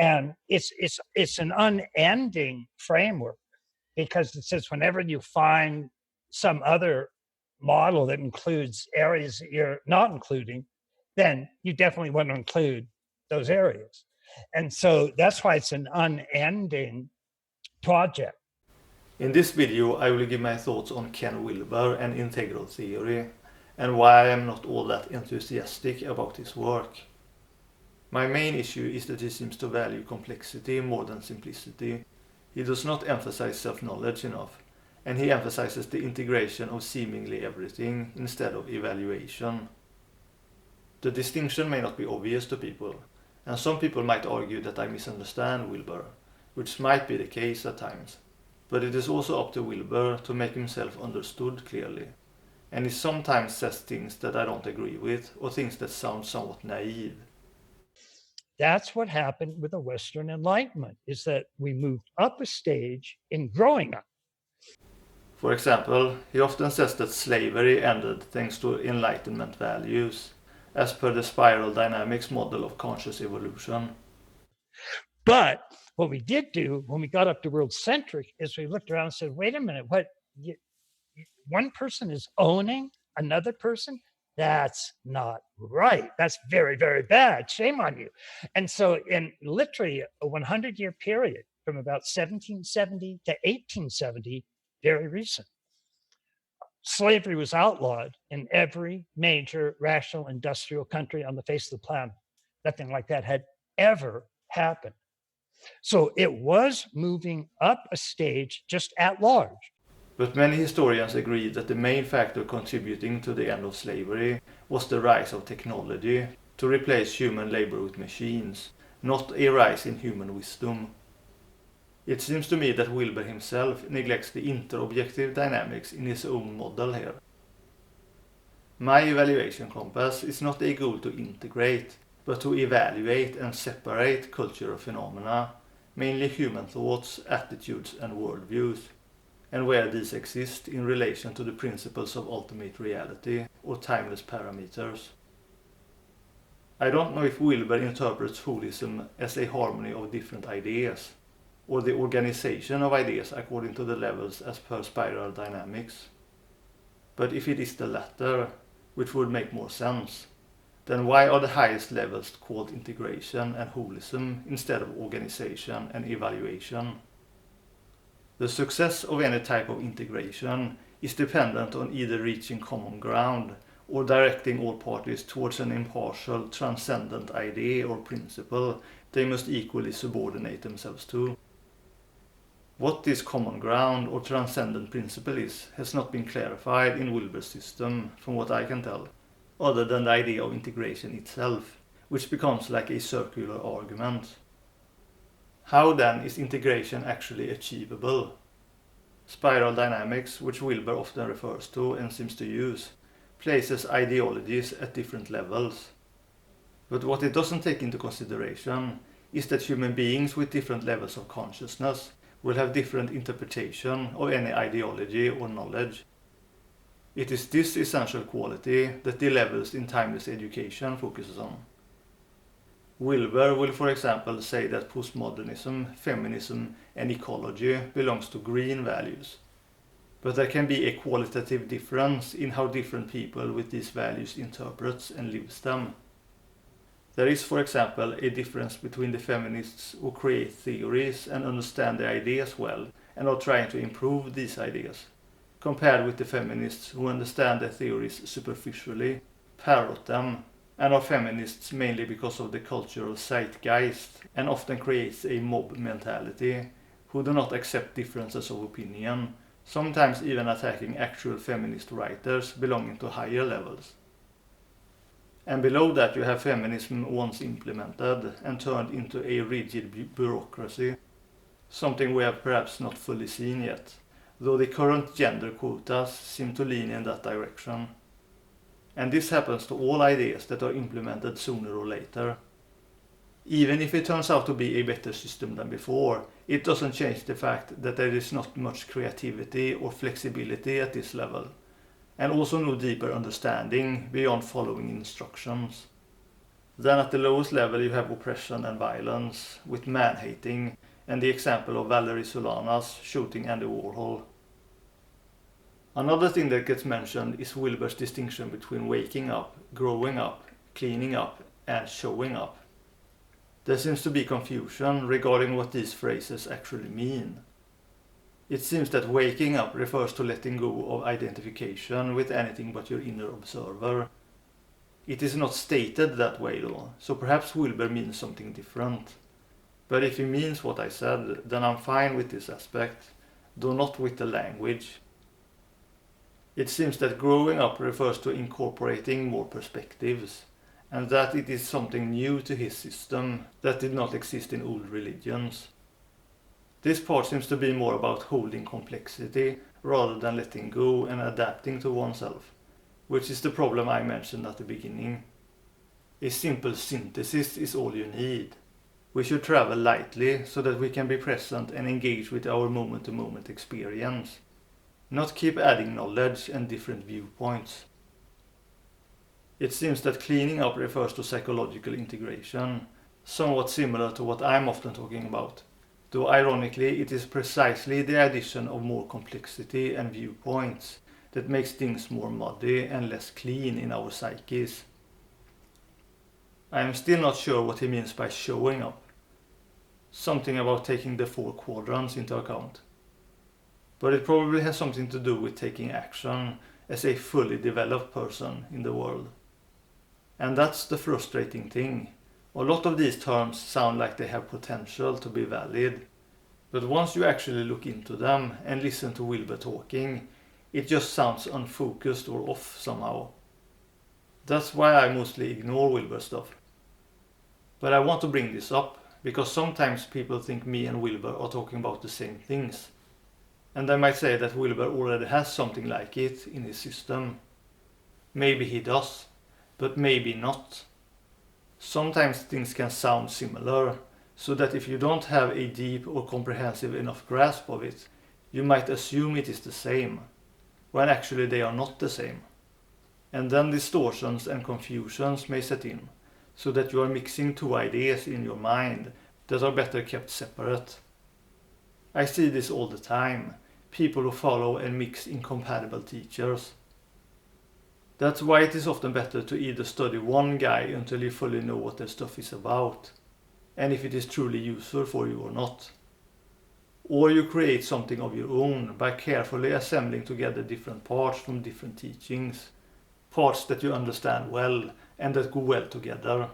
And it's an unending framework because it says whenever you find some other model that includes areas that you're not including, then you definitely want to include those areas. And so that's why it's an unending project. In this video I will give my thoughts on Ken Wilber and integral theory, and why I am not all that enthusiastic about his work. My main issue is that he seems to value complexity more than simplicity. He does not emphasize self-knowledge enough, and he emphasizes the integration of seemingly everything instead of evaluation. The distinction may not be obvious to people, and some people might argue that I misunderstand Wilber, which might be the case at times. But it is also up to Wilber to make himself understood clearly, and he sometimes says things that I don't agree with, or things that sound somewhat naive. That's what happened with the Western Enlightenment, is that we moved up a stage in growing up. For example, he often says that slavery ended thanks to Enlightenment values, as per the spiral dynamics model of conscious evolution. But what we did do when we got up to world-centric is we looked around and said, wait a minute, one person is owning another person? That's not right. That's very, very bad. Shame on you. And so in literally a 100-year period from about 1770 to 1870, very recent, slavery was outlawed in every major rational industrial country on the face of the planet. Nothing like that had ever happened. So it was moving up a stage just at large. But many historians agree that the main factor contributing to the end of slavery was the rise of technology to replace human labor with machines, not a rise in human wisdom. It seems to me that Wilber himself neglects the interobjective dynamics in his own model here. My evaluation compass is not a goal to integrate, but to evaluate and separate cultural phenomena, mainly human thoughts, attitudes and worldviews, and where these exist in relation to the principles of ultimate reality or timeless parameters. I don't know if Wilber interprets holism as a harmony of different ideas, or the organization of ideas according to the levels as per spiral dynamics. But if it is the latter, which would make more sense, then why are the highest levels called integration and holism instead of organization and evaluation? The success of any type of integration is dependent on either reaching common ground or directing all parties towards an impartial, transcendent idea or principle they must equally subordinate themselves to. What this common ground or transcendent principle is has not been clarified in Wilber's system, from what I can tell, other than the idea of integration itself, which becomes like a circular argument. How then is integration actually achievable? Spiral dynamics, which Wilber often refers to and seems to use, places ideologies at different levels. But what it doesn't take into consideration is that human beings with different levels of consciousness will have different interpretation of any ideology or knowledge. It is this essential quality that the levels in timeless education focuses on. Wilber will, for example, say that postmodernism, feminism and ecology belongs to green values. But there can be a qualitative difference in how different people with these values interprets and lives them. There is, for example, a difference between the feminists who create theories and understand the ideas well and are trying to improve these ideas, compared with the feminists who understand the theories superficially, parrot them, and are feminists mainly because of the cultural zeitgeist and often creates a mob mentality, who do not accept differences of opinion, sometimes even attacking actual feminist writers belonging to higher levels. And below that you have feminism once implemented and turned into a rigid bureaucracy, something we have perhaps not fully seen yet, though the current gender quotas seem to lean in that direction. And this happens to all ideas that are implemented sooner or later. Even if it turns out to be a better system than before, it doesn't change the fact that there is not much creativity or flexibility at this level, and also no deeper understanding beyond following instructions. Then at the lowest level you have oppression and violence, with man-hating, and the example of Valerie Solanas shooting Andy Warhol. Another thing that gets mentioned is Wilber's distinction between waking up, growing up, cleaning up, and showing up. There seems to be confusion regarding what these phrases actually mean. It seems that waking up refers to letting go of identification with anything but your inner observer. It is not stated that way though, so perhaps Wilber means something different. But if he means what I said, then I'm fine with this aspect, though not with the language. It seems that growing up refers to incorporating more perspectives, and that it is something new to his system that did not exist in old religions. This part seems to be more about holding complexity rather than letting go and adapting to oneself, which is the problem I mentioned at the beginning. A simple synthesis is all you need. We should travel lightly so that we can be present and engage with our moment-to-moment experience, not keep adding knowledge and different viewpoints. It seems that cleaning up refers to psychological integration, somewhat similar to what I'm often talking about, though ironically it is precisely the addition of more complexity and viewpoints that makes things more muddy and less clean in our psyches. I am still not sure what he means by showing up. Something about taking the 4 quadrants into account. But it probably has something to do with taking action as a fully developed person in the world. And that's the frustrating thing. A lot of these terms sound like they have potential to be valid, but once you actually look into them and listen to Wilber talking, it just sounds unfocused or off somehow. That's why I mostly ignore Wilber stuff. But I want to bring this up, because sometimes people think me and Wilber are talking about the same things. And I might say that Wilber already has something like it in his system. Maybe he does, but maybe not. Sometimes things can sound similar, so that if you don't have a deep or comprehensive enough grasp of it, you might assume it is the same, when actually they are not the same. And then distortions and confusions may set in, so that you are mixing 2 ideas in your mind that are better kept separate. I see this all the time, people who follow and mix incompatible teachers. That's why it is often better to either study one guy until you fully know what their stuff is about, and if it is truly useful for you or not. Or you create something of your own by carefully assembling together different parts from different teachings, parts that you understand well and that go well together.